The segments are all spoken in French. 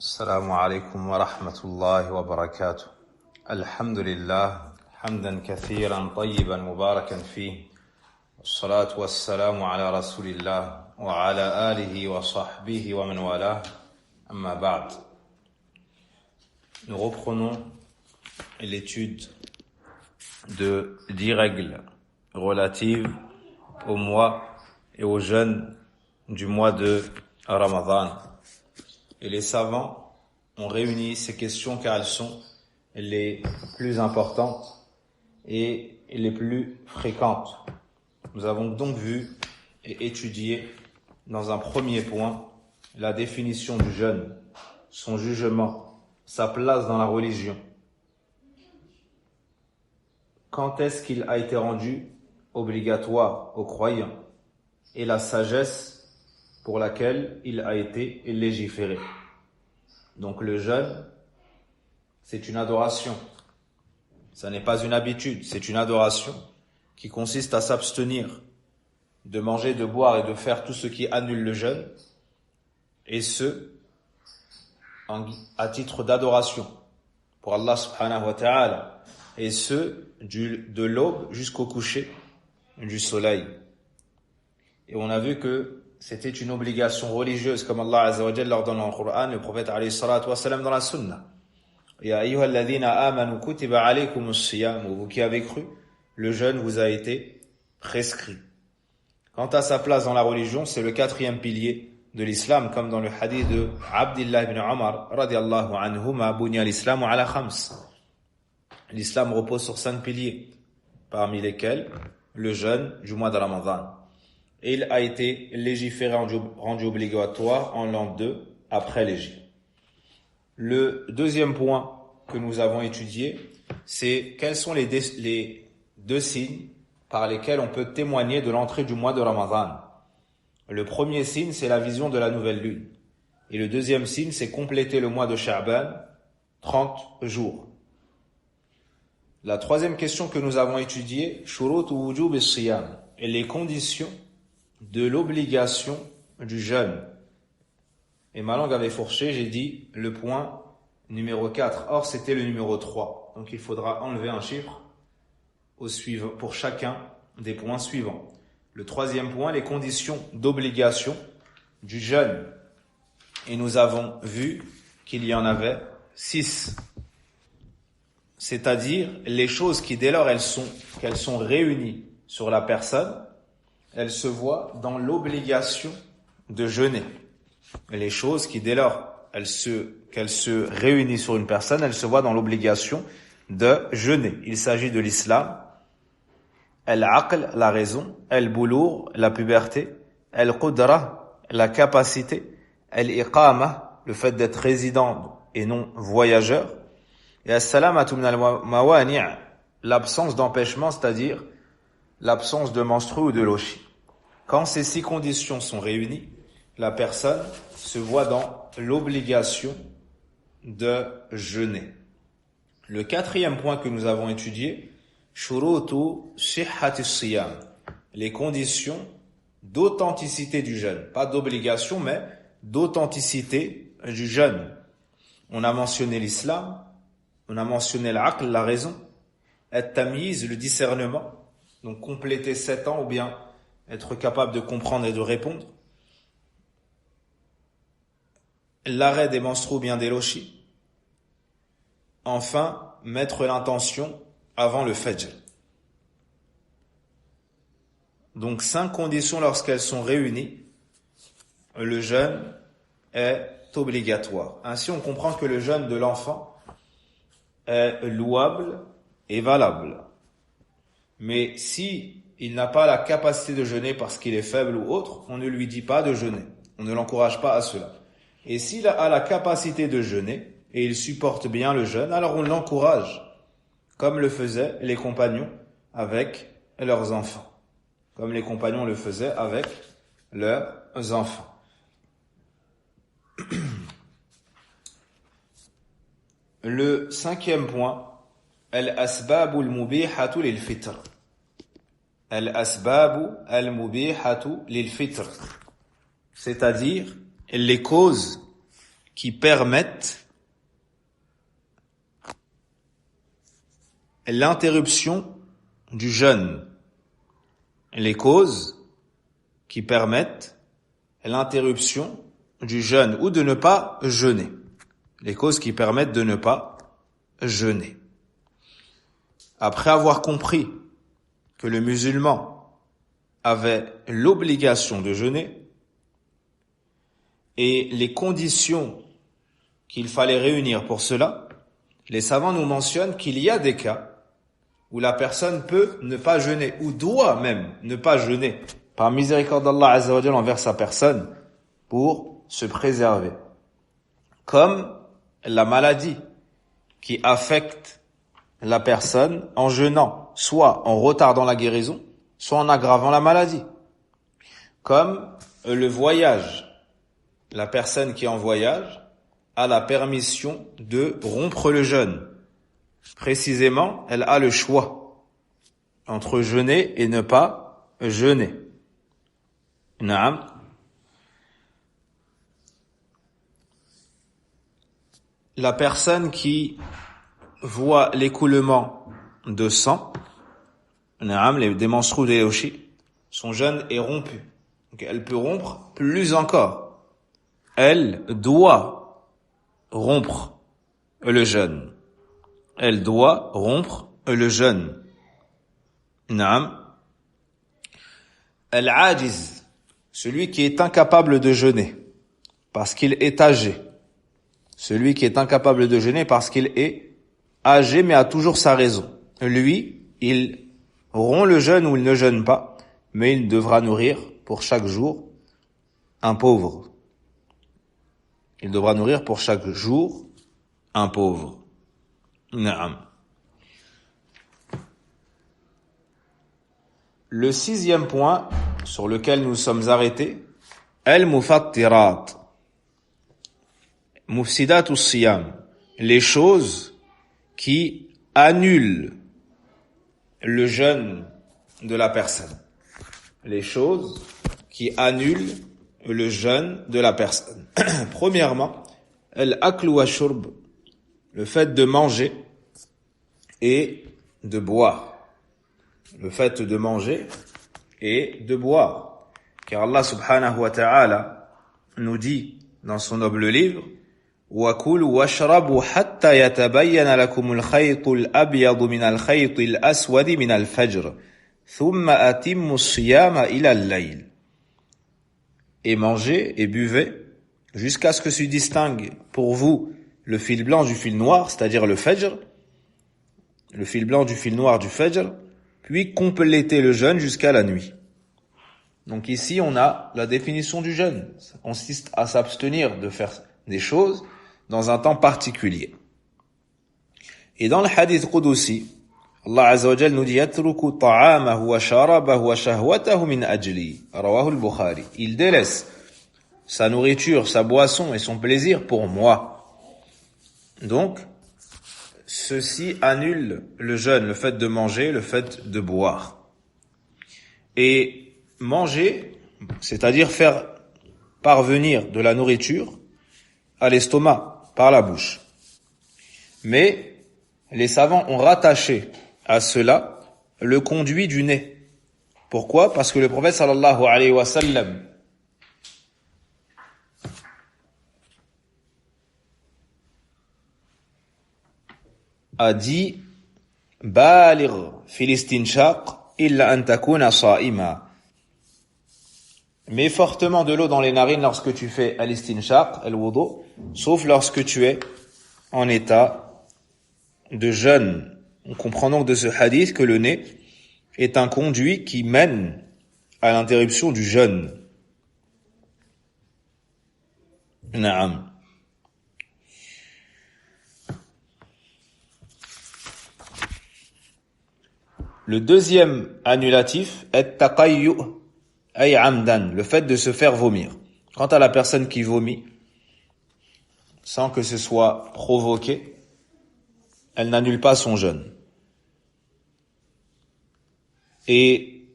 السلام عليكم ورحمة الله وبركاته. الحمد لله حمدا كثيرا طيبا مباركا فيه، والصلاة والسلام على رسول الله وعلى آله وصحبه ومن والاه. أما بعد. Nous reprenons l'étude de 10 règles relatives au mois et au jeûne du mois de Ramadan. Et les savants ont réuni ces questions car elles sont les plus importantes et les plus fréquentes. Nous avons donc vu et étudié dans un premier point la définition du jeûne, son jugement, sa place dans la religion. Quand est-ce qu'il a été rendu obligatoire aux croyants et la sagesse pour laquelle il a été légiféré. Donc le jeûne, c'est une adoration. Ça n'est pas une habitude, c'est une adoration qui consiste à s'abstenir de manger, de boire et de faire tout ce qui annule le jeûne, et ce, à titre d'adoration pour Allah subhanahu wa ta'ala, et ce, de l'aube jusqu'au coucher du soleil. Et on a vu que c'était une obligation religieuse, comme Allah Azza wa Jalla l'ordonne dans le Coran, le prophète alayhi salatu wa salam dans la Sunna. Ya ayyuhal ladhina amanu kutiba alaykumus siyam, vous qui avez cru, le jeûne vous a été prescrit. Quant à sa place dans la religion, c'est le 4e pilier de l'islam, comme dans le hadith de Abdullah ibn Umar radiyallahu anhuma, bunya al-islamu ala khams. L'islam repose sur 5 piliers, parmi lesquels le jeûne du mois de Ramadan. Et il a été légiféré, rendu obligatoire en l'an 2 après l'Hégire. Le deuxième point que nous avons étudié, c'est quels sont les deux signes par lesquels on peut témoigner de l'entrée du mois de Ramadan. Le premier signe, c'est la vision de la nouvelle lune. Et le deuxième signe, c'est compléter le mois de Sha'ban, 30 jours. La troisième question que nous avons étudiée, shurut wujub as-siyam, et les conditions de l'obligation du jeûne. Et ma langue avait fourché, j'ai dit le point numéro 4. Or, c'était le numéro 3. Donc, il faudra enlever un chiffre pour chacun des points suivants. Le troisième point, les conditions d'obligation du jeûne. Et nous avons vu qu'il y en avait 6. C'est-à-dire les choses qui, dès lors qu'elles sont réunies sur la personne, elles se voient dans l'obligation de jeûner. Les choses qui, dès lors qu'elles se réunissent sur une personne, elles se voient dans l'obligation de jeûner. Il s'agit de l'islam, al-aql, la raison, al-boulour, la puberté, al-qudra, la capacité, al-iqama, le fait d'être résident et non voyageur, et as-salamatu min al-mawani', l'absence d'empêchement, c'est-à-dire l'absence de menstru ou de lochi. Quand ces 6 conditions sont réunies, la personne se voit dans l'obligation de jeûner. Le 4e point que nous avons étudié, shurutu sihhati siyam, les conditions d'authenticité du jeûne. Pas d'obligation, mais d'authenticité du jeûne. On a mentionné l'islam, on a mentionné l'aql, la raison, at-tamyiz, le discernement, donc compléter 7 ans ou bien être capable de comprendre et de répondre. L'arrêt des menstrues ou bien des lochis. Enfin, mettre l'intention avant le fajr. Donc 5 conditions lorsqu'elles sont réunies, le jeûne est obligatoire. Ainsi, on comprend que le jeûne de l'enfant est louable et valable. Mais si il n'a pas la capacité de jeûner parce qu'il est faible ou autre, on ne lui dit pas de jeûner. On ne l'encourage pas à cela. Et s'il a la capacité de jeûner et il supporte bien le jeûne, alors on l'encourage, comme le faisaient les compagnons avec leurs enfants. Comme les compagnons le faisaient avec leurs enfants. Le 5e point, al-asbabu al-mubihatu lil-fitr. Al-asbabu al-mubihatu lil-fitr. C'est-à-dire les causes qui permettent l'interruption du jeûne. Les causes qui permettent l'interruption du jeûne ou de ne pas jeûner. Les causes qui permettent de ne pas jeûner. Après avoir compris que le musulman avait l'obligation de jeûner et les conditions qu'il fallait réunir pour cela, les savants nous mentionnent qu'il y a des cas où la personne peut ne pas jeûner, ou doit même ne pas jeûner, par miséricorde d'Allah Azza wa Jalla envers sa personne, pour se préserver. Comme la maladie qui affecte la personne en jeûnant, soit en retardant la guérison, soit en aggravant la maladie. Comme le voyage. La personne qui est en voyage a la permission de rompre le jeûne. Précisément, elle a le choix entre jeûner et ne pas jeûner. Naam. La personne qui voit l'écoulement de sang, naam, des menstrues des lochis, son jeûne est rompu. Donc elle peut rompre plus encore. Elle doit rompre le jeûne. Elle doit rompre le jeûne. Naam. Al-ajiz, celui qui est incapable de jeûner parce qu'il est âgé. Celui qui est incapable de jeûner parce qu'il est âgé mais a toujours sa raison. Lui, il rompt le jeûne ou il ne jeûne pas, mais il devra nourrir pour chaque jour un pauvre. Il devra nourrir pour chaque jour un pauvre. Naam. Le 6e point sur lequel nous sommes arrêtés, al-mufattirat, mufsidatu siyam, les choses qui annulent le jeûne de la personne. Les choses qui annulent le jeûne de la personne. Premièrement, al-aklu wa shurb, le fait de manger et de boire. Le fait de manger et de boire. Car Allah subhanahu wa ta'ala nous dit dans son noble livre, وَكُلُوا وَاشْرَبُوا حَتَّى يَتَبَيَّنَ لَكُمُ الْخَيْطُ الْأَبْيَضُ مِنَ الْخَيْطِ الْأَسْوَدِ مِنَ الْفَجْرِ ثُمَّ أَتِمُّوا الصِّيَامَ إِلَى اللَّيْلِ. Et mangez et buvez jusqu'à ce que se distingue pour vous le fil blanc du fil noir, c'est-à-dire le fajr, le fil blanc du fil noir du fajr, puis complétez le jeûne jusqu'à la nuit. Donc ici, on a la définition du jeûne. Ça consiste à s'abstenir de faire des choses dans un temps particulier. Et dans le hadith Qudusi, Allah Azza wa Jalla nous dit yatruku ta'amahu wa sharabahu wa shahwatahu min ajli. Rawahu al-Bukhari. Il délaisse sa nourriture, sa boisson et son plaisir pour moi. Donc, ceci annule le jeûne, le fait de manger, le fait de boire. Et manger, c'est-à-dire faire parvenir de la nourriture à l'estomac, par la bouche. Mais les savants ont rattaché à cela le conduit du nez. Pourquoi? Parce que le prophète sallallahu alayhi wa sallam a dit baligh fil istinshaq illa an takuna sa'ima. Mets fortement de l'eau dans les narines lorsque tu fais al-istinshaq, al-wudu, sauf lorsque tu es en état de jeûne. On comprend donc de ce hadith que le nez est un conduit qui mène à l'interruption du jeûne. Naam. Le deuxième annulatif est taqayyu ay amdan, le fait de se faire vomir. Quant à la personne qui vomit, sans que ce soit provoqué, elle n'annule pas son jeûne. Et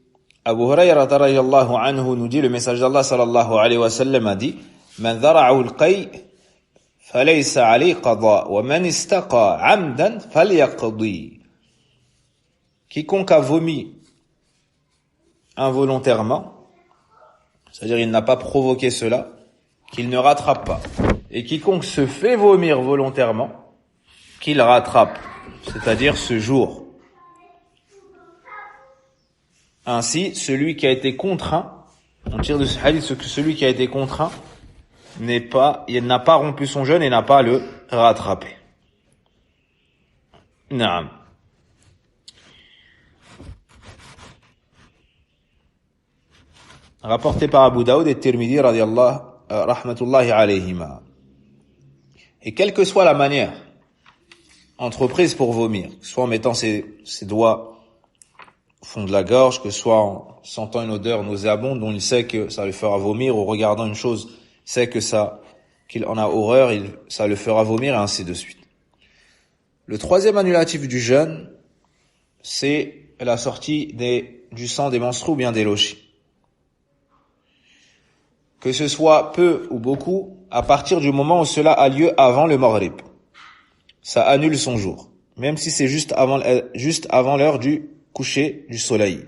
Abu Hurayra radhiyallahu anhu nous dit, le messager d'Allah sallallahu alayhi wa sallam a dit, man dhara'ahu al-qay فَلَيْسَ عَلَيْهِ قَضَاءٌ وَمَنِ اسْتَقَى عَمْدًا فَلْيَقْضِي. Quiconque a vomi involontairement, c'est-à-dire il n'a pas provoqué cela, qu'il ne rattrape pas. Et quiconque se fait vomir volontairement, qu'il rattrape, c'est-à-dire ce jour. Ainsi, celui qui a été contraint, on tire de ce hadith que celui qui a été contraint il n'a pas rompu son jeûne et n'a pas le rattrapé. Naam. Rapporté par Abu Daoud et Tirmidhi rahmatullahi alayhima. Et quelle que soit la manière entreprise pour vomir, soit en mettant ses doigts au fond de la gorge, que ce soit en sentant une odeur nauséabonde dont il sait que ça le fera vomir, ou regardant une chose, il sait qu'il en a horreur, ça le fera vomir, et ainsi de suite. Le troisième annulatif du jeûne, c'est la sortie du sang des menstrues ou bien des lochis. Que ce soit peu ou beaucoup, à partir du moment où cela a lieu avant le maghrib, ça annule son jour, même si c'est juste avant l'heure du coucher du soleil.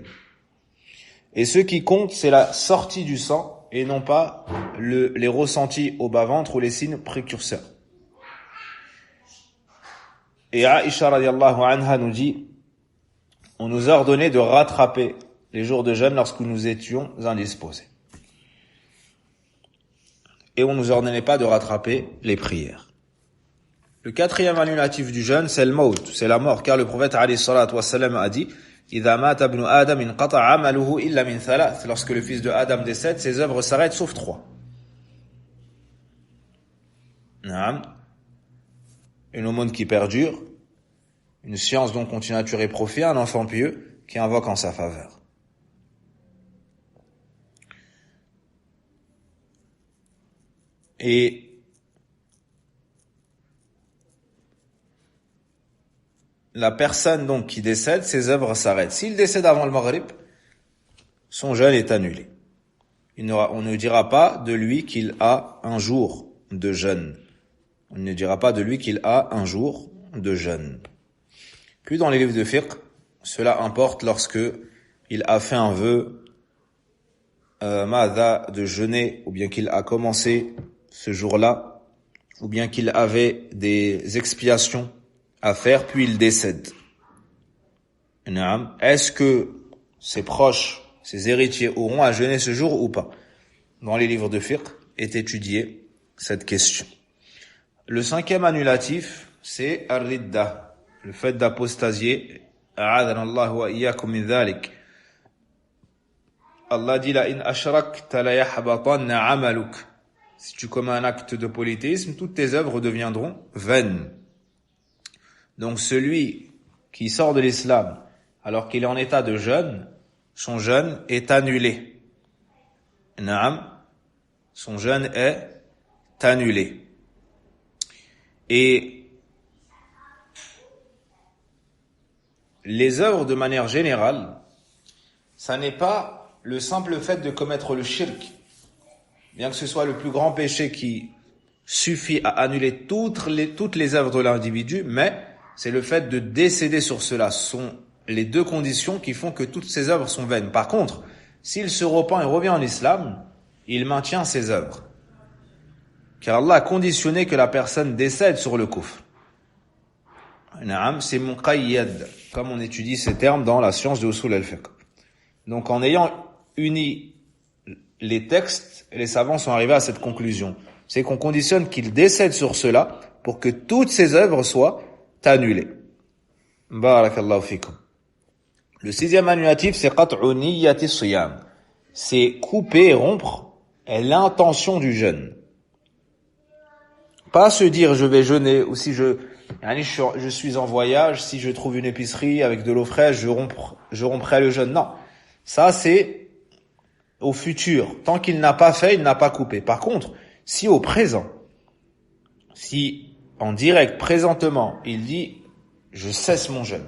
Et ce qui compte, c'est la sortie du sang et non pas les ressentis au bas-ventre ou les signes précurseurs. Et Aïcha radiallahu anha nous dit, on nous a ordonné de rattraper les jours de jeûne lorsque nous étions indisposés. Et on nous ordonnait pas de rattraper les prières. Le quatrième annulatif du jeûne, c'est le maut, c'est la mort, car le prophète alayhi salatu wassalam a dit إِذَا مَاتَ ابْنُ آدَمٍ انْقَطَعَ عَمَلُهُ إِلَّا مِنْ ثَلَاثٍ. Lorsque le fils de Adam décède, ses œuvres s'arrêtent sauf 3. Une aumône qui perdure, une science dont continue à tuer profit, un enfant pieux qui invoque en sa faveur. Et la personne donc qui décède, ses œuvres s'arrêtent. S'il décède avant le Maghrib, son jeûne est annulé. On ne dira pas de lui qu'il a un jour de jeûne. On ne dira pas de lui qu'il a un jour de jeûne. Puis dans les livres de fiqh, cela importe lorsque il a fait un vœu de jeûner, ou bien qu'il a commencé ce jour-là, ou bien qu'il avait des expiations à faire, puis il décède. Est-ce que ses proches, ses héritiers auront à jeûner ce jour ou pas? Dans les livres de fiqh est étudiée cette question. Le cinquième annulatif, c'est ar-ridda, le fait d'apostasier. A'adana Allah wa iyyakum min dhalik. Allah dit la in ashrakta la yahbatanna 'amaluk. Si tu commets un acte de polythéisme, toutes tes œuvres deviendront vaines. Donc celui qui sort de l'islam alors qu'il est en état de jeûne, son jeûne est annulé. Naam, son jeûne est annulé. Et les œuvres de manière générale, ça n'est pas le simple fait de commettre le shirk, bien que ce soit le plus grand péché qui suffit à annuler toutes les œuvres de l'individu, mais c'est le fait de décéder sur cela. Ce sont les deux conditions qui font que toutes ces œuvres sont vaines. Par contre, s'il se repent et revient en islam, il maintient ses œuvres. Car Allah a conditionné que la personne décède sur le kufr. C'est muqayyad, comme on étudie ces termes dans la science de usul al-fiqh. Donc en ayant uni les textes, les savants sont arrivés à cette conclusion. C'est qu'on conditionne qu'il décède sur cela pour que toutes ses œuvres soient annulées. Barakallahu fikum. Le sixième annulatif, c'est qat'u niyyati siyam. C'est couper et rompre l'intention du jeûne. Pas se dire je vais jeûner, ou si je suis en voyage, si je trouve une épicerie avec de l'eau fraîche, je romprai le jeûne. Non. Ça, c'est au futur. Tant qu'il n'a pas fait, il n'a pas coupé. Par contre, si au présent, si en direct, présentement, il dit je cesse mon jeûne.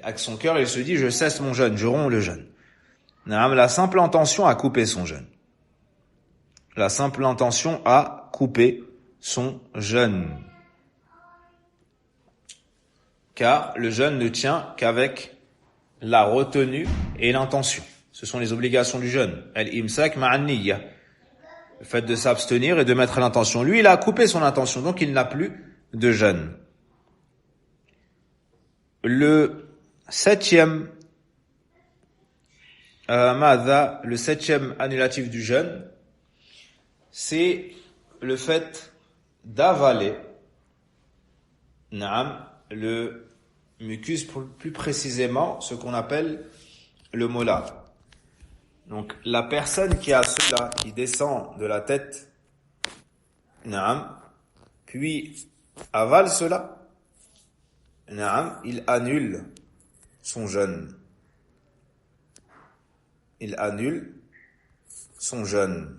Avec son cœur, il se dit je cesse mon jeûne, je romps le jeûne. La simple intention a coupé son jeûne. La simple intention a coupé son jeûne. Car le jeûne ne tient qu'avec la retenue et l'intention. Ce sont les obligations du jeûne. Al-imsak ma'an niyya. Le fait de s'abstenir et de mettre l'intention. Lui, il a coupé son intention, donc il n'a plus de jeûne. Le septième annulatif du jeûne, c'est le fait d'avaler le mucus, plus précisément ce qu'on appelle le molar. Donc la personne qui a cela, qui descend de la tête, puis avale cela, il annule son jeûne. Il annule son jeûne.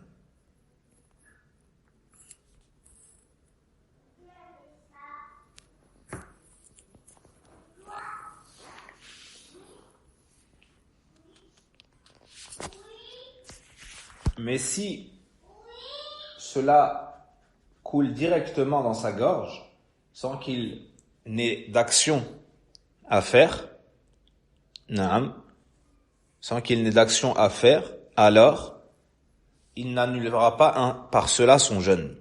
Mais si cela coule directement dans sa gorge, sans qu'il n'ait d'action à faire, alors il n'annulera pas par cela son jeûne.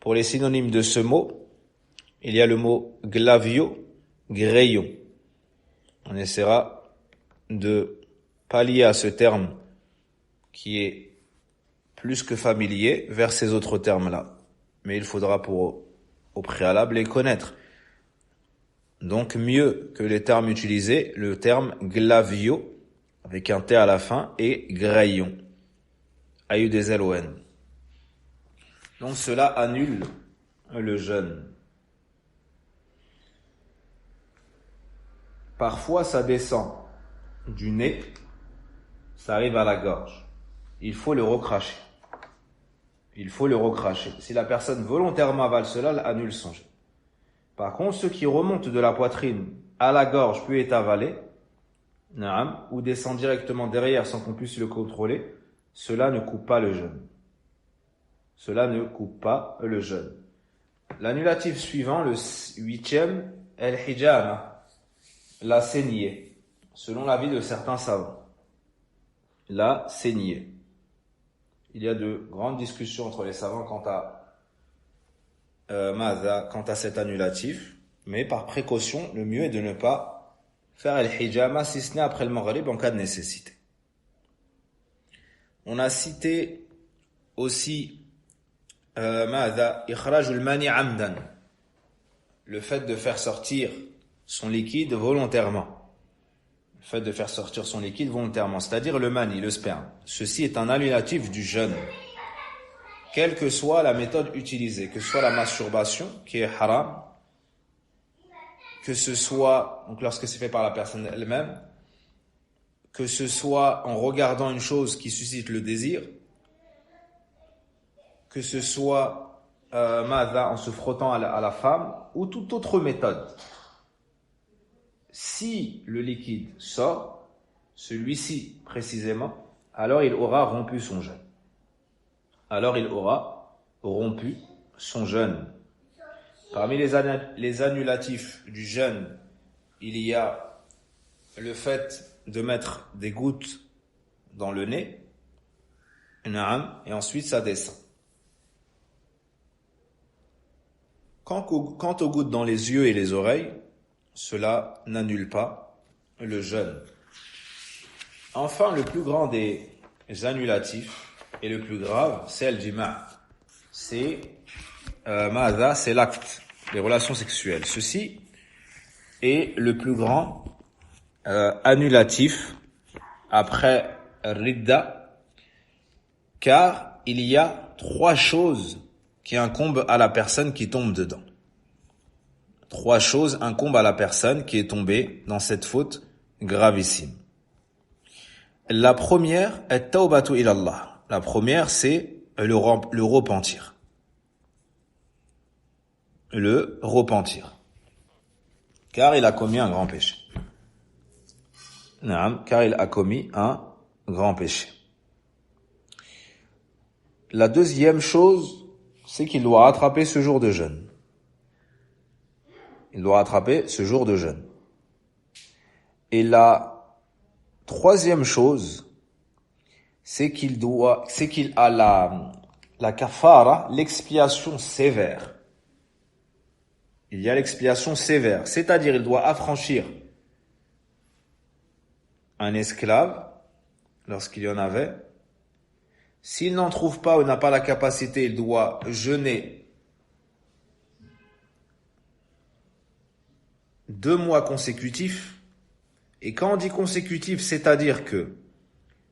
Pour les synonymes de ce mot, il y a le mot glavio, greillon. On essaiera de pallier à ce terme qui est plus que familier vers ces autres termes-là. Mais il faudra au préalable les connaître. Donc mieux que les termes utilisés, le terme glavio, avec un T à la fin, et greillon, A-U-D-L-O-N. Donc cela annule le jeûne. Parfois ça descend du nez, ça arrive à la gorge. Il faut le recracher. Si la personne volontairement avale cela, elle annule son jeûne. Par contre, ce qui remonte de la poitrine à la gorge puis est avalé, ou descend directement derrière sans qu'on puisse le contrôler, cela ne coupe pas le jeûne. L'annulatif suivant, le 8e, el-hijama, la saignée, selon l'avis de certains savants. La saignée. Il y a de grandes discussions entre les savants quant à cet annulatif, mais par précaution, le mieux est de ne pas faire el-hijama si ce n'est après le maghrib en cas de nécessité. On a cité aussi ikhrajul mani amdan, le fait de faire sortir son liquide volontairement. C'est-à-dire le mani, le sperme. Ceci est un annulatif du jeûne. Quelle que soit la méthode utilisée, que ce soit la masturbation, qui est haram, que ce soit, donc lorsque c'est fait par la personne elle-même, que ce soit en regardant une chose qui suscite le désir, que ce soit en se frottant à la femme, ou toute autre méthode. Si le liquide sort, celui-ci précisément, alors il aura rompu son jeûne. Parmi les annulatifs du jeûne, il y a le fait de mettre des gouttes dans le nez, et ensuite ça descend. Quant aux gouttes dans les yeux et les oreilles, cela n'annule pas le jeûne. Enfin, le plus grand des annulatifs et le plus grave, c'est al-jima'. C'est l'acte, les relations sexuelles. Ceci est le plus grand annulatif après ridda, car il y a 3 choses qui incombent à la personne qui tombe dedans. 3 choses incombent à la personne qui est tombée dans cette faute gravissime. La première est tawbatu ilallah. La première, c'est le repentir. Le repentir. Car il a commis un grand péché. la deuxième chose, c'est qu'il doit rattraper ce jour de jeûne. Il doit rattraper ce jour de jeûne. Et la troisième chose, c'est qu'il a la kafara, l'expiation sévère. Il y a l'expiation sévère, c'est-à-dire il doit affranchir un esclave lorsqu'il y en avait. S'il n'en trouve pas ou n'a pas la capacité, il doit jeûner 2 mois consécutifs. Et quand on dit consécutif, c'est-à-dire que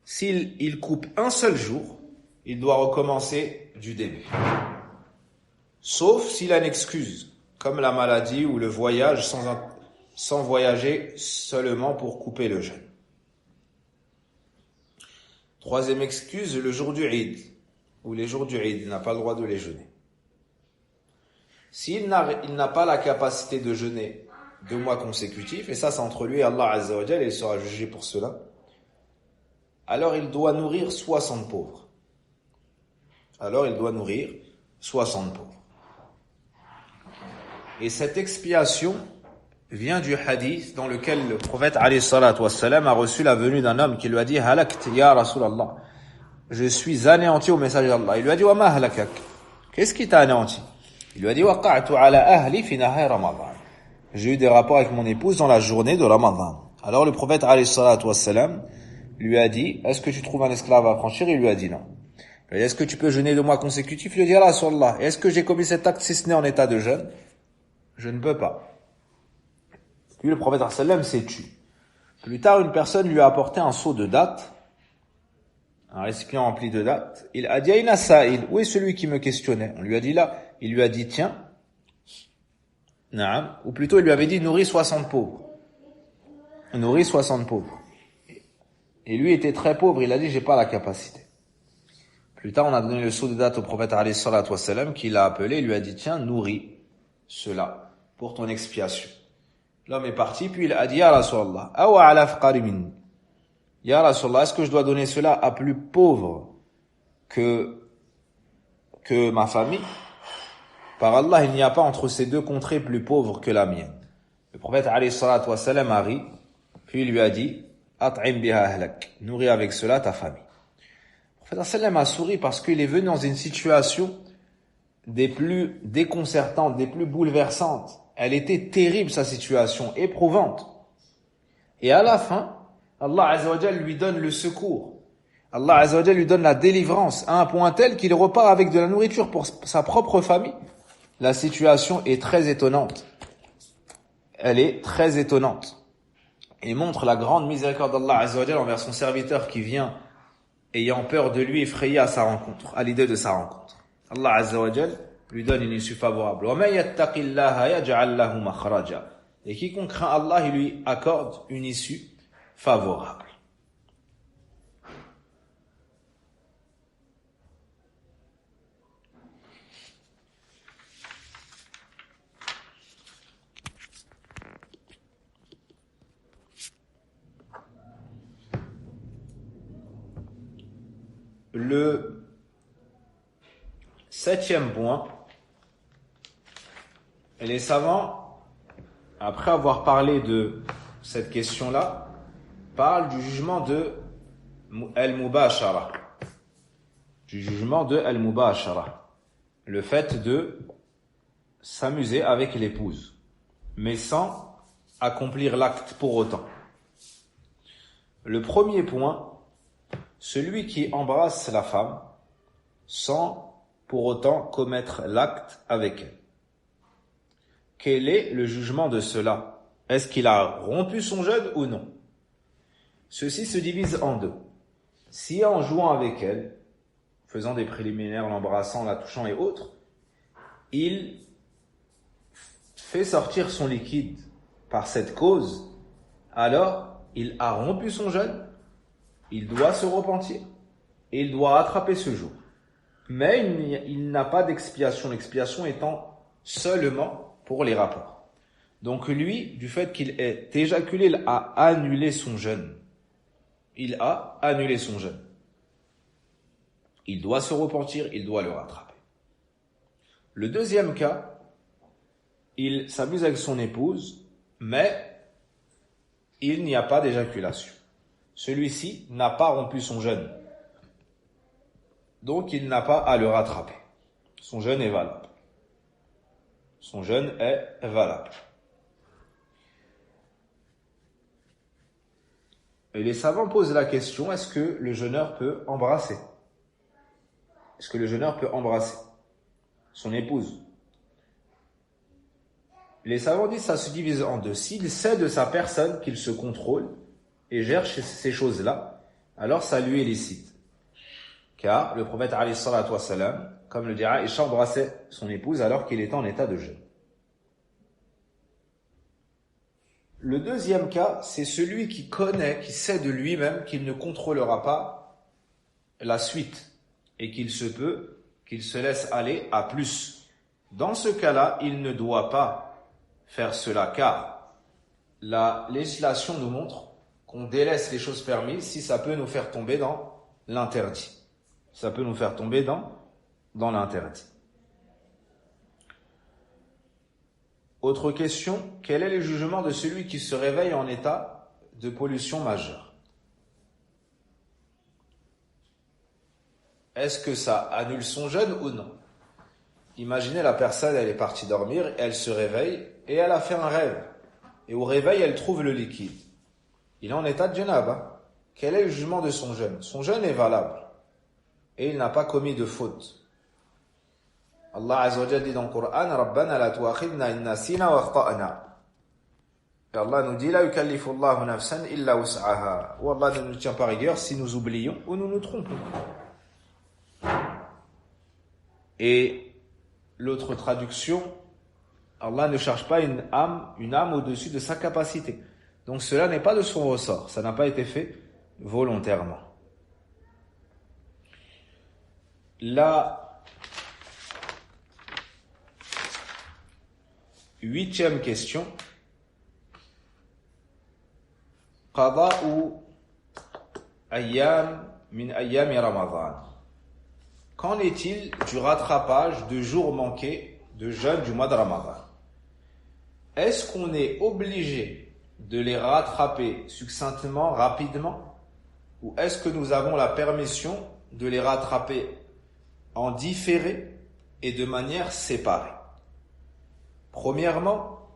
s'il coupe un seul jour, il doit recommencer du début. Sauf s'il a une excuse, comme la maladie ou le voyage sans voyager seulement pour couper le jeûne. Troisième excuse, le jour du Eid, ou les jours du Eid, il n'a pas le droit de les jeûner. S'il n'a pas la capacité de jeûner 2 mois consécutifs, et ça c'est entre lui et Allah Azza wa Jal, et il sera jugé pour cela, alors il doit nourrir 60 pauvres. Et cette expiation vient du hadith dans lequel le prophète alayhi salatu wassalam a reçu la venue d'un homme qui lui a dit « Halakt ya Rasulallah » je suis anéanti au message d'Allah. Il lui a dit « Wa ma halakak » qu'est-ce qui t'a anéanti? Il lui a dit « Waqa'tu ala ahli fi nahar Ramadan » j'ai eu des rapports avec mon épouse dans la journée de Ramadan. Alors le prophète alayhi salatu wassalam lui a dit « Est-ce que tu trouves un esclave à affranchir » Il lui a dit « Non ». Il lui a dit « Est-ce que tu peux jeûner 2 mois consécutifs » Il lui a dit « Ya Rasulallah, est-ce que j'ai commis cet acte si ce n'est en état de jeûne ?» Je ne peux pas. Puis le prophète sallam s'est tu. Plus tard, une personne lui a apporté un seau de dattes, un récipient rempli de dattes. Il a dit Aïna Sa'il, où est celui qui me questionnait? On lui a dit là. Il lui a dit tiens, naam, ou plutôt il lui avait dit nourris 60 pauvres. Nourris 60 pauvres. Et lui était très pauvre, il a dit j'ai pas la capacité. Plus tard, on a donné le seau de dattes au prophète alayhi salatu wassalam qui l'a appelé, il lui a dit tiens, nourris cela pour ton expiation. L'homme est parti, puis il a dit, Ya Rasulallah, awa ala fqari minni. Ya Rasulallah, est-ce que je dois donner cela à plus pauvre que ma famille? Par Allah, il n'y a pas entre ces 2 contrées plus pauvres que la mienne. Le prophète alayhi salatu wassalam a ri, puis il lui a dit, at'im biha ahlak, nourris avec cela ta famille. Le prophète sallam a souri parce qu'il est venu dans une situation des plus déconcertantes, des plus bouleversantes. Elle était terrible, sa situation, éprouvante. Et à la fin, Allah Azza wa Jal lui donne le secours. Allah Azza wa Jal lui donne la délivrance à un point tel qu'il repart avec de la nourriture pour sa propre famille. La situation est très étonnante. Elle est très étonnante. Et montre la grande miséricorde d'Allah Azza wa Jal envers son serviteur qui vient ayant peur de lui effrayé à sa rencontre, à l'idée de sa rencontre. Allah Azza wa Jal lui donne une issue favorable. Et quiconque craint Allah, il lui accorde une issue favorable. Le 7e point, et les savants, après avoir parlé de cette question-là, parlent du jugement de al-mubashara. Du jugement de al-mubashara. Le fait de s'amuser avec l'épouse, mais sans accomplir l'acte pour autant. Le premier point, celui qui embrasse la femme sans pour autant commettre l'acte avec elle. Quel est le jugement de cela? Est-ce qu'il a rompu son jeûne ou non? Ceci se divise en 2. Si en jouant avec elle, faisant des préliminaires, l'embrassant, la touchant et autres, il fait sortir son liquide par cette cause, alors il a rompu son jeûne, il doit se repentir et il doit rattraper ce jour. Mais il n'a pas d'expiation, l'expiation étant seulement pour les rapports. Donc lui, du fait qu'il ait éjaculé, il a annulé son jeûne. Il a annulé son jeûne. il doit se repentir, il doit le rattraper. Le deuxième cas, il s'amuse avec son épouse, mais il n'y a pas d'éjaculation. Celui-ci n'a pas rompu son jeûne. Donc il n'a pas à le rattraper. Son jeûne est valable. Son jeûne est valable. Et les savants posent la question, est-ce que le jeûneur peut embrasser? Est-ce que le jeûneur peut embrasser son épouse? Les savants disent que ça se divise en deux. S'il sait de sa personne qu'il se contrôle et gère ces choses-là, alors ça lui est licite. Car le prophète alayhi salatu wassalam, comme le dit Aïcha, embrassait son épouse alors qu'il était en état de jeûne. Le deuxième cas, c'est celui qui connaît, qui sait de lui-même qu'il ne contrôlera pas la suite et qu'il se peut qu'il se laisse aller à plus. Dans ce cas-là, il ne doit pas faire cela car la législation nous montre qu'on délaisse les choses permises si ça peut nous faire tomber dans l'interdit. Ça peut nous faire tomber dans l'interdit. Autre question, quel est le jugement de celui qui se réveille en état de pollution majeure? Est-ce que ça annule son jeûne ou non? Imaginez la personne, elle est partie dormir, elle se réveille et elle a fait un rêve. Et au réveil, elle trouve le liquide. Il est en état de janaba. Quel est le jugement de son jeûne? Son jeûne est valable. Et il n'a pas commis de faute. Allah Azza wa Jalla dit dans le Coran, Rabbana la tuakhidna in nasina wa akhta'na. Et Allah nous dit, la yukallifu Allahu nafsan illa wus'aha. Ou Allah ne nous tient pas rigueur si nous oublions ou nous nous trompons. Et l'autre traduction, Allah ne cherche pas une âme au-dessus de sa capacité. Donc cela n'est pas de son ressort. Ça n'a pas été fait volontairement. La 8e question. Qada'u ayyam min ayyami Ramadan. Qu'en est-il du rattrapage de jours manqués de jeûne du mois de Ramadan? Est-ce qu'on est obligé de les rattraper succinctement, rapidement, ou est-ce que nous avons la permission de les rattraper en différé et de manière séparée? Premièrement,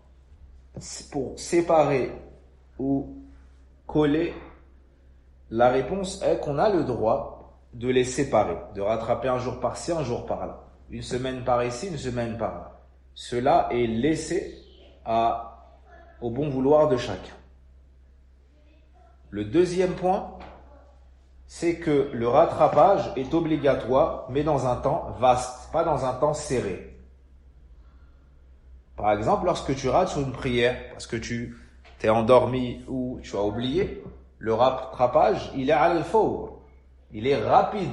pour séparer ou coller, la réponse est qu'on a le droit de les séparer, de rattraper un jour par-ci, un jour par-là, une semaine par ici, une semaine par-là. Cela est laissé au bon vouloir de chacun. Le deuxième point, c'est que le rattrapage est obligatoire, mais dans un temps vaste, pas dans un temps serré. Par exemple, lorsque tu rates sur une prière, parce que tu t'es endormi ou tu as oublié, le rattrapage, il est al-fawr, il est rapide,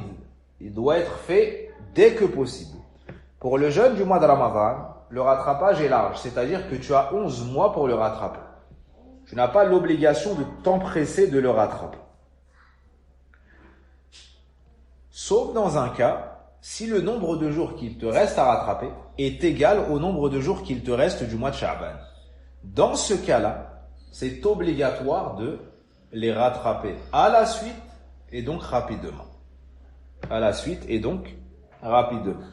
il doit être fait dès que possible. Pour le jeûne du mois de Ramadan, le rattrapage est large, c'est-à-dire que tu as 11 mois pour le rattraper. Tu n'as pas l'obligation de t'empresser de le rattraper. Sauf dans un cas, si le nombre de jours qu'il te reste à rattraper est égal au nombre de jours qu'il te reste du mois de Sha'ban. Dans ce cas-là, c'est obligatoire de les rattraper à la suite et donc rapidement. À la suite et donc rapidement.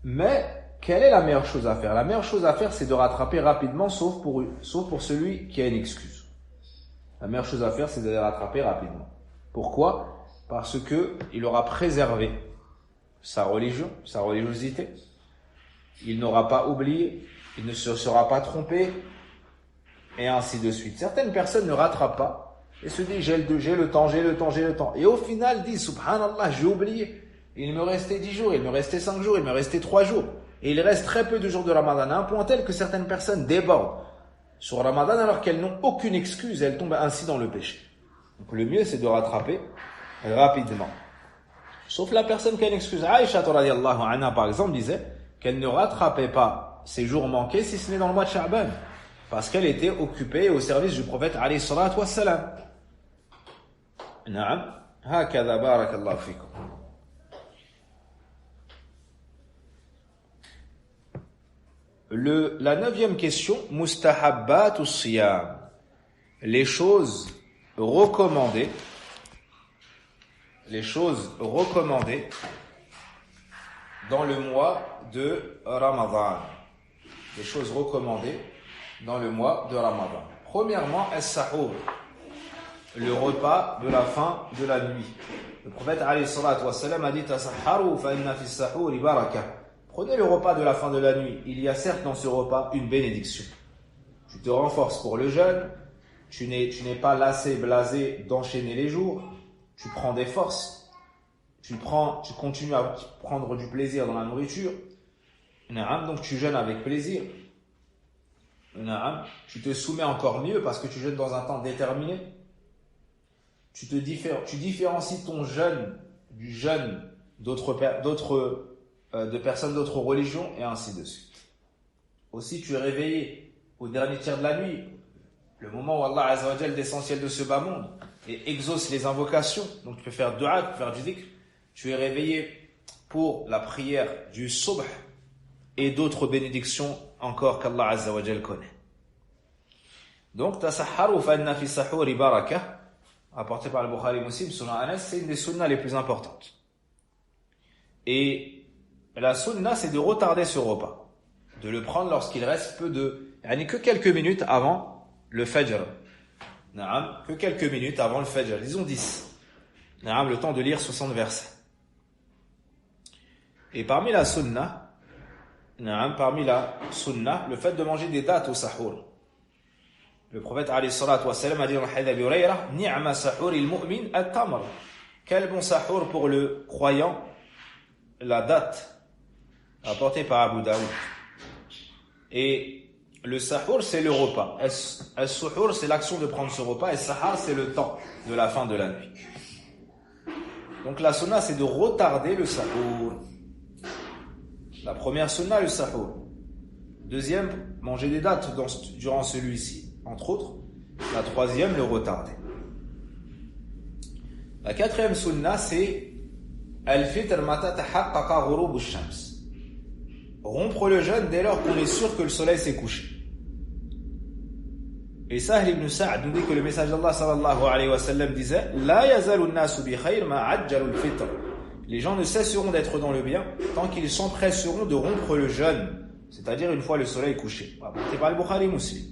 Mais, quelle est la meilleure chose à faire? La meilleure chose à faire, c'est de rattraper rapidement, sauf pour celui qui a une excuse. La meilleure chose à faire, c'est de les rattraper rapidement. Pourquoi? Parce que il aura préservé sa religion, sa religiosité. Il n'aura pas oublié, il ne se sera pas trompé, et ainsi de suite. Certaines personnes ne rattrapent pas et se disent j'ai le temps. Et au final disent subhanallah, j'ai oublié. Il me restait 10 jours, il me restait 5 jours, il me restait 3 jours. Et il reste très peu de jours de Ramadan, à un point tel que certaines personnes débordent sur Ramadan alors qu'elles n'ont aucune excuse, elles tombent ainsi dans le péché. Donc le mieux c'est de rattraper rapidement. Sauf la personne qui a une excuse. Aïcha radhiyallahu anha par exemple disait qu'elle ne rattrapait pas ses jours manqués si ce n'est dans le mois de Sha'ban. Parce qu'elle était occupée au service du prophète alayhi salatu wassalam. هكذا بارك الله فيكم. La 9e question, mustahabbat ou siyam, les choses recommandées dans le mois de Ramadan. Les choses recommandées dans le mois de Ramadan. Premièrement, as-sahur, le repas de la fin de la nuit. Le prophète alayhi salatu wassalam a dit tasahharu fa inna fi as-sahuri barakah. Prenez le repas de la fin de la nuit. Il y a certes dans ce repas une bénédiction. Tu te renforces pour le jeûne, tu n'es pas lassé, blasé d'enchaîner les jours, tu prends des forces, tu continues à prendre du plaisir dans la nourriture. Donc tu jeûnes avec plaisir. Tu te soumets encore mieux parce que tu jeûnes dans un temps déterminé. Tu différencies ton jeûne du jeûne de personnes d'autres religions et ainsi de suite. Aussi, tu es réveillé au dernier tiers de la nuit, le moment où Allah Azza wa Jal, l'essentiel de ce bas monde, et exauce les invocations. Donc tu peux faire dua, tu peux faire du dhikr. Tu es réveillé pour la prière du subh et d'autres bénédictions encore qu'Allah Azza wa Jal connaît. Donc, tasahharu fa inna fi sahuri barakah, apporté par le Bukhari Muslim, selon Anas, c'est une des sunnas les plus importantes. Et la sunna, c'est de retarder ce repas, de le prendre lorsqu'il reste que quelques minutes avant le fajr. Que quelques minutes avant le fajr, disons 10. Le temps de lire 60 versets. Et parmi la sunna, le fait de manger des dattes au sahur. Le prophète alayhi salatu wassalam a dit dans le hadith d'Abi Hurayra, ni'ma sahur il mu'min at-tamr. Quel bon sahur pour le croyant, la date, apportée par Abu Daoud. Et le sahur, c'est le repas. As-suhur, c'est l'action de prendre ce repas. Et sahar, c'est le temps de la fin de la nuit. Donc la sunna, c'est de retarder le sahur. La première sunna, le sahur. Deuxième, manger des dattes durant celui-ci. Entre autres. La troisième, le retarder. La quatrième sunna, c'est al-fitr mata tahaqqaqa ghurub ash-shams. Rompre le jeûne dès lors qu'on est sûr que le soleil s'est couché. Et Sahl ibn Sa'd nous dit que le message d'Allah sallallahu alayhi wa sallam disait la yazalu an-nasu bi khayr ma ajjalu al-fitr. Les gens ne cesseront d'être dans le bien tant qu'ils s'empresseront de rompre le jeûne, c'est-à-dire une fois le soleil couché. C'est par le Bukhari Muslim.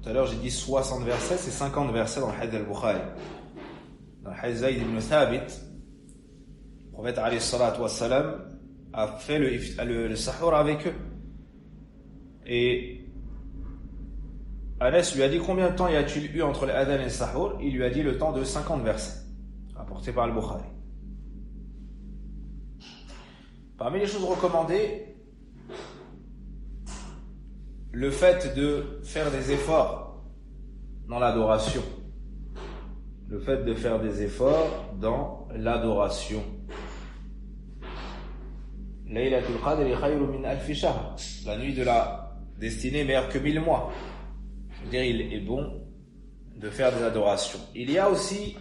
Tout à l'heure j'ai dit 60 versets, c'est 50 versets dans le hadith al-Bukhari. Dans le hadith Zayd ibn Thabit, le prophète alayhi salatu wassalam a fait le sahur avec eux. Et Anas lui a dit combien de temps y a-t-il eu entre l'adhan et le sahur? Il lui a dit le temps de 50 versets, rapporté par le Bukhari. Parmi les choses recommandées, le fait de faire des efforts dans l'adoration. Le fait de faire des efforts dans l'adoration. Laylatul Qadri khayrun min alfi shahr. La nuit de la destinée est meilleure que 1000 mois. C'est-à-dire, il est bon de faire des adorations. Il y a aussi,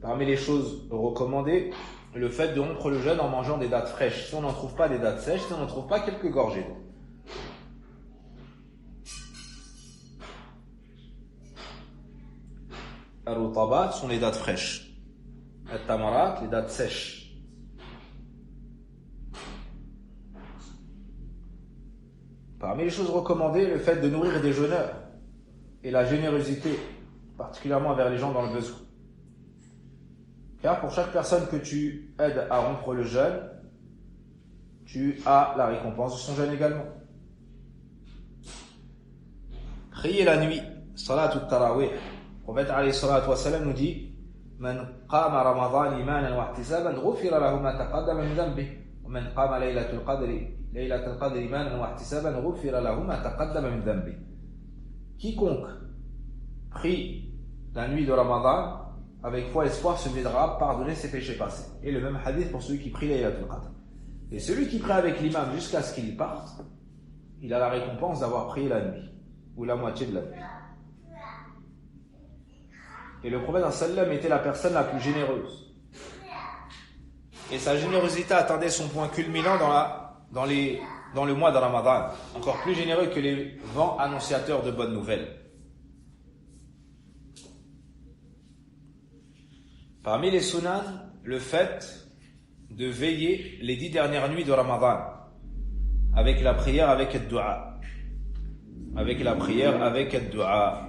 parmi les choses recommandées, le fait de rompre le jeûne en mangeant des dattes fraîches. Si on n'en trouve pas des dattes sèches, si on n'en trouve pas quelques gorgées d'eau. Al-Rutabat sont les dattes fraîches. Al-Tamarat, les dattes sèches. Parmi les choses recommandées, le fait de nourrir des jeûneurs et la générosité, particulièrement vers les gens dans le besoin. Car pour chaque personne que tu aides à rompre le jeûne, tu as la récompense de son jeûne également. Prier la nuit, salatul tarawih. Le prophète alayhi salatu wassalam nous dit Man qama ramadan imanan wa ihtisaban ghufira lahu ma taqaddama min dhanbihi wa man qama laylatul qadri imanan wa ihtisaban ghufira lahu ma taqaddama min dhanbihi. Quiconque prie la nuit de Ramadan avec foi et espoir se verra pardonner ses péchés passés. Et le même hadith pour celui qui prie Laylatul Qadr. Et celui qui prie avec l'imam jusqu'à ce qu'il parte, il a la récompense d'avoir prié la nuit. ou la moitié de la nuit. Et le prophète sallam était la personne la plus généreuse. Et sa générosité atteindait son point culminant dans le mois de Ramadan, encore plus généreux que les vents annonciateurs de bonnes nouvelles. Parmi les sunan, le fait de veiller les 10 dernières nuits de Ramadan, avec la prière, avec le dua. Avec la prière, avec le dua.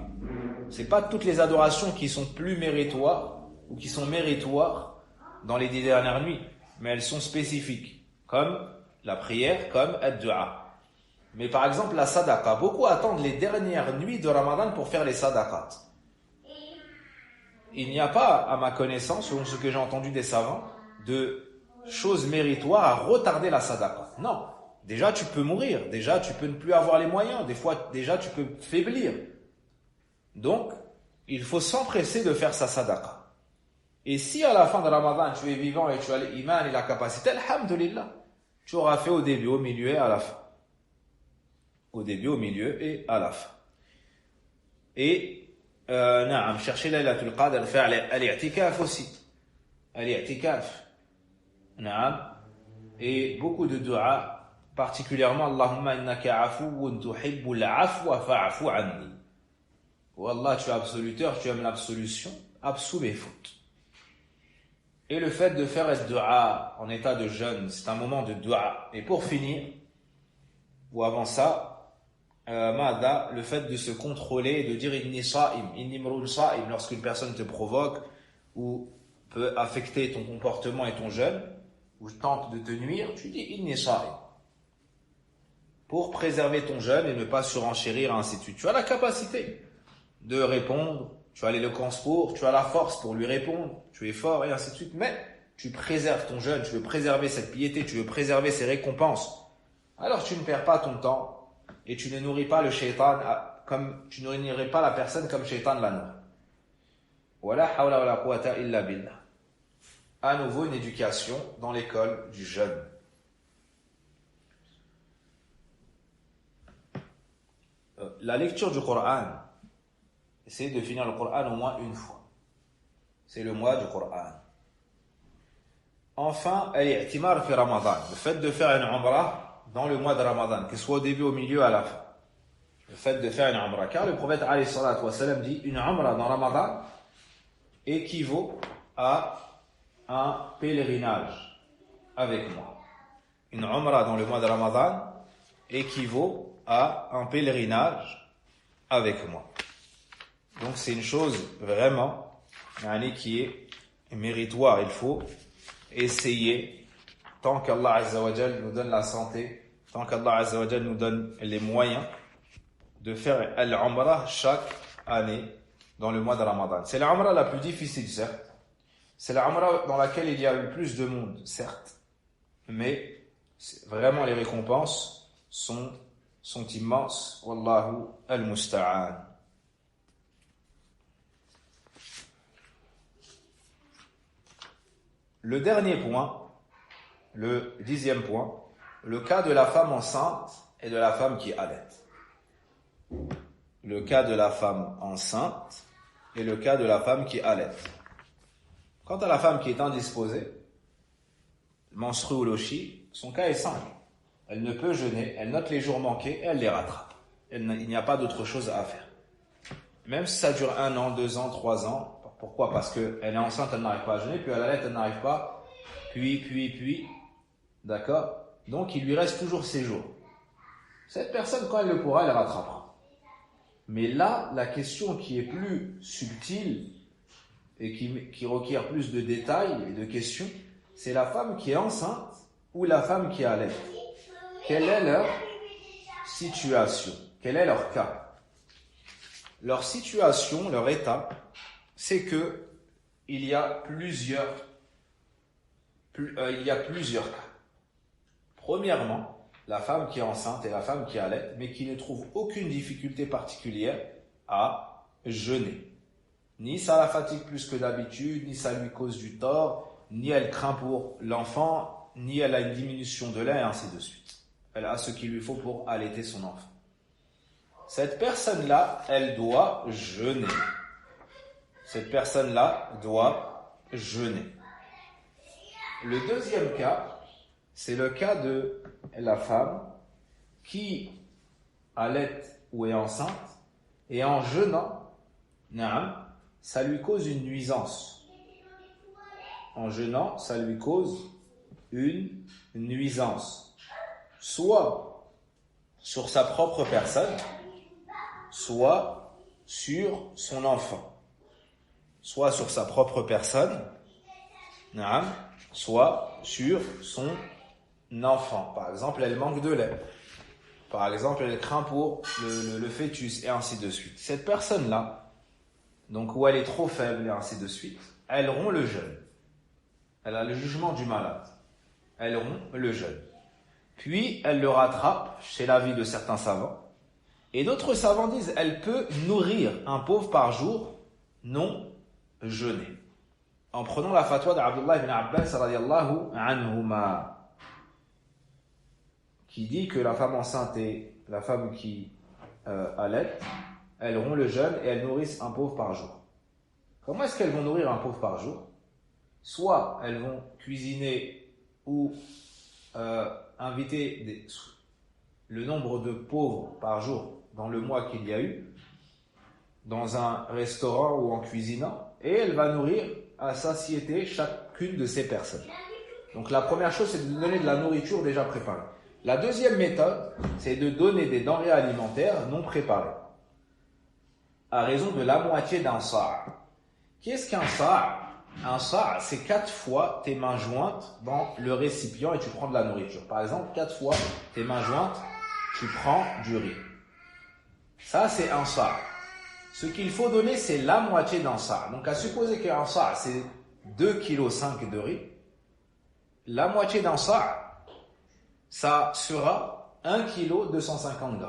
C'est pas toutes les adorations qui sont plus méritoires, ou qui sont méritoires dans les 10 dernières nuits, mais elles sont spécifiques, comme la prière, comme le dua. Mais par exemple, la sadaqa, beaucoup attendent les dernières nuits de Ramadan pour faire les sadaqat. Il n'y a pas, à ma connaissance, selon ce que j'ai entendu des savants, de choses méritoires à retarder la sadaqa. Non. Déjà, tu peux mourir. Déjà, tu peux ne plus avoir les moyens. Des fois, déjà, tu peux faiblir. Donc, il faut s'empresser de faire sa sadaqa. Et si à la fin de Ramadan, tu es vivant et tu as l'iman et la capacité, alhamdulillah, tu auras fait au début, au milieu et à la fin. Au début, au milieu et à la fin. Et chercher Laylatul Qadr, faire al-i'tikaf aussi. Al-i'tikaf. Et beaucoup de dua, particulièrement Allahumma innaka afuwun tuhibbul afwa fa'afu anni. Oh Allah, tu es absoluteur, tu aimes l'absolution, absous mes fautes. Et le fait de faire le dua en état de jeûne, c'est un moment de dua. Et pour finir, ou avant ça, le fait de se contrôler et de dire inni sa'im, inni mrul sa'im, lorsqu'une personne te provoque ou peut affecter ton comportement et ton jeûne, ou tente de te nuire, tu dis inni sa'im. Pour préserver ton jeûne et ne pas surenchérir, ainsi de suite. Tu as la capacité de répondre, tu as l'éloquence pour, tu as la force pour lui répondre, tu es fort et ainsi de suite, mais tu préserves ton jeûne, tu veux préserver cette piété, tu veux préserver ses récompenses. Alors tu ne perds pas ton temps et tu ne nourris pas le shaitan comme tu ne nourrirais pas la personne comme shaitan la nourrit. Wala hawla wala quwwata illa billah. À nouveau une éducation dans l'école du jeûne. La lecture du Coran, essayez de finir le Coran au moins une fois. C'est le mois du Coran. Enfin, al-i'timar fi Ramadan, le fait de faire une umrah dans le mois de Ramadan, que ce soit au début, au milieu, à la fin. Le fait de faire une umrah, car le prophète alayhi salatu wa salam dit une umrah dans Ramadan équivaut à un pèlerinage avec moi. Une umrah dans le mois de Ramadan équivaut à un pèlerinage avec moi. Donc c'est une chose vraiment qui est méritoire. Il faut essayer, tant qu'Allah Azza wa Jal nous donne la santé, tant qu'Allah Azza wa Jal nous donne les moyens de faire al-umrah chaque année dans le mois de Ramadan. C'est la umrah la plus difficile, certes. C'est la umrah dans laquelle il y a le plus de monde, certes. Mais vraiment les récompenses sont immenses. Wallahu al-musta'an. Le dernier point, le 10e point, le cas de la femme enceinte et de la femme qui allait. Le cas de la femme enceinte et le cas de la femme qui allait. Quant à la femme qui est indisposée, menstrue ou lochi, son cas est simple. Elle ne peut jeûner, elle note les jours manqués et elle les rattrape. Il n'y a pas d'autre chose à faire. Même si ça dure 1 an, 2 ans, 3 ans, pourquoi? Parce qu'elle est enceinte, elle n'arrive pas à jeûner, puis à la lettre, elle n'arrive pas, puis, d'accord? Donc il lui reste toujours ses jours. Cette personne, quand elle le pourra, elle rattrapera. Mais là, la question qui est plus subtile et qui requiert plus de détails et de questions, c'est la femme qui est enceinte ou la femme qui allait. Quelle est leur situation? Quel est leur cas? Leur situation, leur état, c'est que il y a plusieurs cas. Premièrement, la femme qui est enceinte et la femme qui allait, mais qui ne trouve aucune difficulté particulière à jeûner. Ni ça la fatigue plus que d'habitude, ni ça lui cause du tort, ni elle craint pour l'enfant, ni elle a une diminution de lait, et ainsi de suite. Elle a ce qu'il lui faut pour allaiter son enfant. cette personne-là, elle doit jeûner. Cette personne-là doit jeûner. Le deuxième cas, c'est le cas de la femme qui allait ou est enceinte et en jeûnant, ça lui cause une nuisance. En jeûnant, ça lui cause une nuisance. Soit sur sa propre personne, soit sur son enfant. Soit sur sa propre personne, soit sur son enfant. Par exemple, elle manque de lait. Par exemple, elle craint pour le fœtus, et ainsi de suite. Cette personne-là, donc où elle est trop faible, et ainsi de suite, elle rompt le jeûne. Elle a le jugement du malade. Elle rompt le jeûne. Puis, elle le rattrape, chez l'avis de certains savants. Et d'autres savants disent, elle peut nourrir un pauvre par jour, non jeûner. En prenant la fatwa d'Abdullah ibn Abbas radiyallahu anhuma, qui dit que la femme enceinte et la femme qui allait, elles rompt le jeûne et elles nourrissent un pauvre par jour. Comment est-ce qu'elles vont nourrir un pauvre par jour? Soit elles vont cuisiner ou inviter le nombre de pauvres par jour dans le mois qu'il y a eu, dans un restaurant ou en cuisinant, et elle va nourrir à satiété chacune de ces personnes. Donc la première chose, c'est de donner de la nourriture déjà préparée. La deuxième méthode, c'est de donner des denrées alimentaires non préparées, à raison de la moitié d'un sa'. Qu'est-ce qu'un sa'? Un sa', c'est 4 fois tes mains jointes dans le récipient et tu prends de la nourriture. Par exemple, 4 fois tes mains jointes, tu prends du riz. Ça, c'est un sa'. Ce qu'il faut donner, c'est la moitié d'un sa'. Donc, à supposer qu'un sa', c'est 2,5 kg de riz, la moitié d'un sa', ça sera 1,250 kg.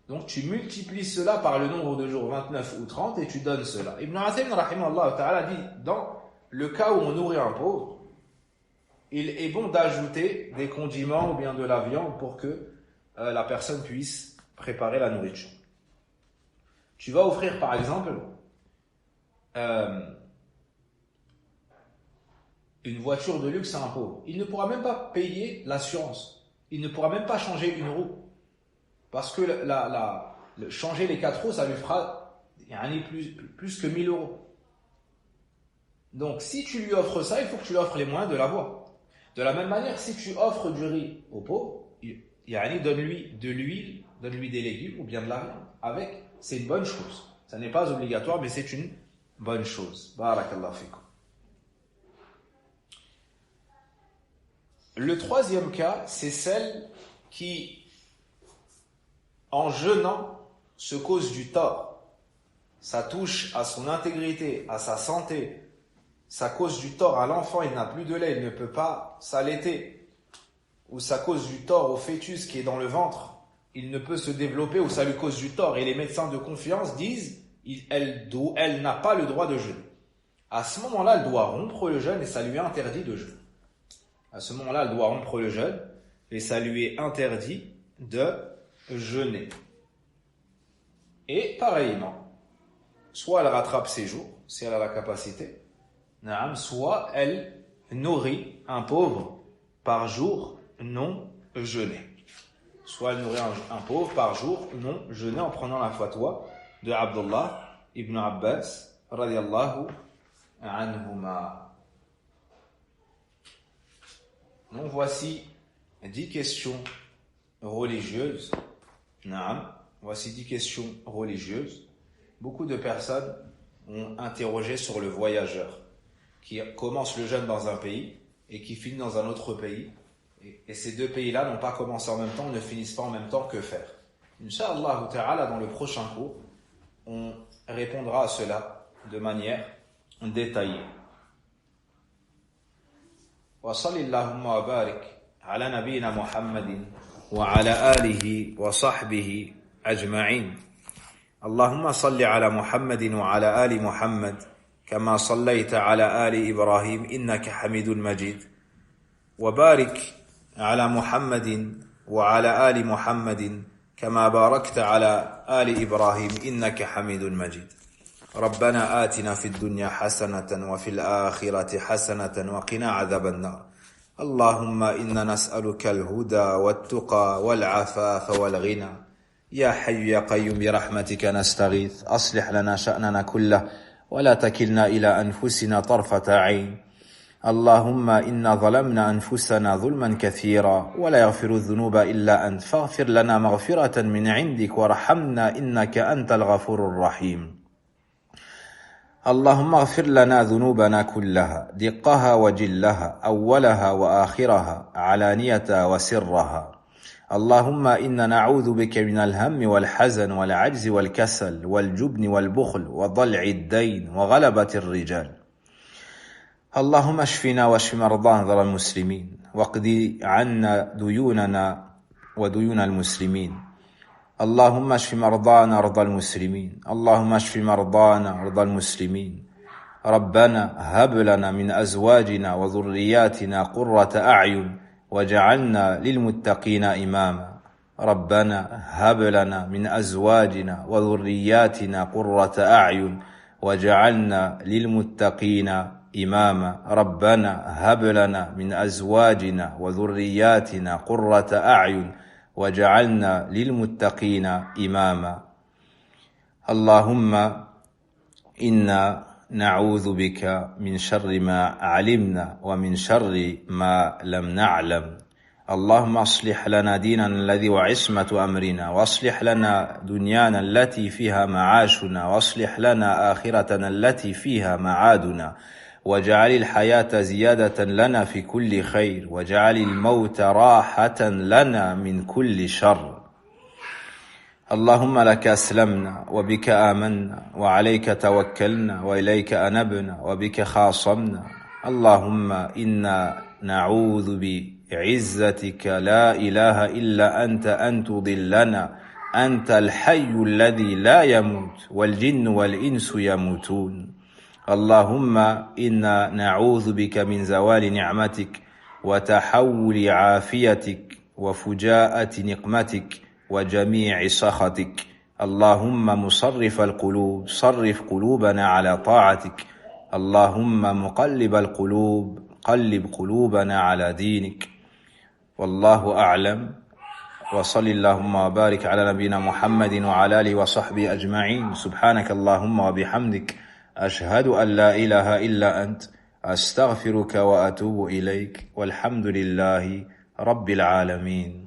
Donc, tu multiplies cela par le nombre de jours, 29 ou 30, et tu donnes cela. Ibn Athaymin, rahimahullah ta'ala, dit, dans le cas où on nourrit un pauvre, il est bon d'ajouter des condiments ou bien de la viande pour que la personne puisse préparer la nourriture. Tu vas offrir, par exemple, une voiture de luxe à un pauvre. Il ne pourra même pas payer l'assurance. Il ne pourra même pas changer une roue. Parce que changer les 4 roues, ça lui fera plus que 1 000 €. Donc, si tu lui offres ça, il faut que tu lui offres les moyens de l'avoir. De la même manière, si tu offres du riz au pauvre, donne-lui de l'huile, donne-lui des légumes ou bien de la viande. Avec, c'est une bonne chose. Ça n'est pas obligatoire, mais c'est une bonne chose. Barakallahu fikum. Le troisième cas, c'est celle qui, en jeûnant, se cause du tort. Ça touche à son intégrité, à sa santé. Ça cause du tort à l'enfant, il n'a plus de lait, il ne peut pas s'allaiter. Ou ça cause du tort au fœtus qui est dans le ventre, il ne peut se développer, ou ça lui cause du tort. Et les médecins de confiance disent, elle n'a pas le droit de jeûner. À ce moment-là, elle doit rompre le jeûne et ça lui est interdit de jeûner. À ce moment-là, elle doit rompre le jeûne et ça lui est interdit de jeûner. Et pareillement, soit elle rattrape ses jours, si elle a la capacité, soit elle nourrit un pauvre par jour non jeûné. Soit elle nourrit un pauvre par jour non jeûné en prenant la fatwa de Abdullah ibn Abbas radiyallahu anhuma. Donc voici 10 questions religieuses. Voici 10 questions religieuses. Beaucoup de personnes ont interrogé sur le voyageur qui commence le jeûne dans un pays et qui finit dans un autre pays. Et ces deux pays-là n'ont pas commencé en même temps, ne finissent pas en même temps. Que faire? Inch'Allah ta'ala, dans le prochain cours, on répondra à cela de manière détaillée. Wa sallallahu wa barik ala nabiyyina Muhammadin wa ala alihi wa sahbihi ajma'in. Allahumma salli ala Muhammadin wa ala ali Muhammad kama sallaita ala ali Ibrahim innaka Hamidun Majid. Wa barik على محمد وعلى آل محمد كما باركت على آل إبراهيم إنك حميد مجيد. ربنا آتنا في الدنيا حسنة وفي الآخرة حسنة وقنا عذاب النار. اللهم إنا نسألك الهدى والتقى والعفاف والغنى. يا حي يا قيوم برحمتك نستغيث، أصلح لنا شأننا كله ولا تكلنا إلى أنفسنا طرفة عين. اللهم إنا ظلمنا أنفسنا ظلما كثيرا ولا يغفر الذنوب إلا أنت، فاغفر لنا مغفرة من عندك وارحمنا إنك أنت الغفور الرحيم. اللهم اغفر لنا ذنوبنا كلها، دقها وجلها، أولها وآخرها، علانية وسرها. اللهم إنا نعوذ بك من الهم والحزن والعجز والكسل والجبن والبخل وضلع الدين وغلبة الرجال. اللهم اشفنا واشف مرضانا المسلمين، واقض عنا ديوننا وديون المسلمين. اللهم اشف مرضانا مرضى المسلمين. اللهم اشف مرضانا مرضى المسلمين. ربنا هب لنا من أزواجنا وذرياتنا قرة أعين واجعلنا للمتقين إماما. ربنا هب لنا من أزواجنا وذرياتنا قرة أعين واجعلنا للمتقين إماما. ربنا هب لنا من أزواجنا وذرياتنا قرة أعين واجعلنا للمتقين إماما. اللهم إنا نعوذ بك من شر ما علمنا ومن شر ما لم نعلم. اللهم اصلح لنا ديننا الذي وعصمة أمرنا، واصلح لنا دنيانا التي فيها معاشنا، واصلح لنا آخرتنا التي فيها معادنا، واجعل الحياة زيادة لنا في كل خير، واجعل الموت راحة لنا من كل شر. اللهم لك أسلمنا وبك آمنا وعليك توكلنا وإليك أنبنا وبك خاصمنا. اللهم إنا نعوذ بعزتك لا إله إلا أنت أن تضلنا. أنت الحي الذي لا يموت والجن والإنس يموتون. اللهم إنا نعوذ بك من زوال نعمتك وتحول عافيتك وفجاءة نقمتك وجميع سخطك. اللهم مصرف القلوب صرف قلوبنا على طاعتك. اللهم مقلب القلوب قلب قلوبنا على دينك. والله أعلم، وصل اللهم وبارك على نبينا محمد وعلى آله وصحبه أجمعين. سبحانك اللهم وبحمدك، أشهد أن لا إله إلا أنت، أستغفرك وأتوب إليك، والحمد لله رب العالمين.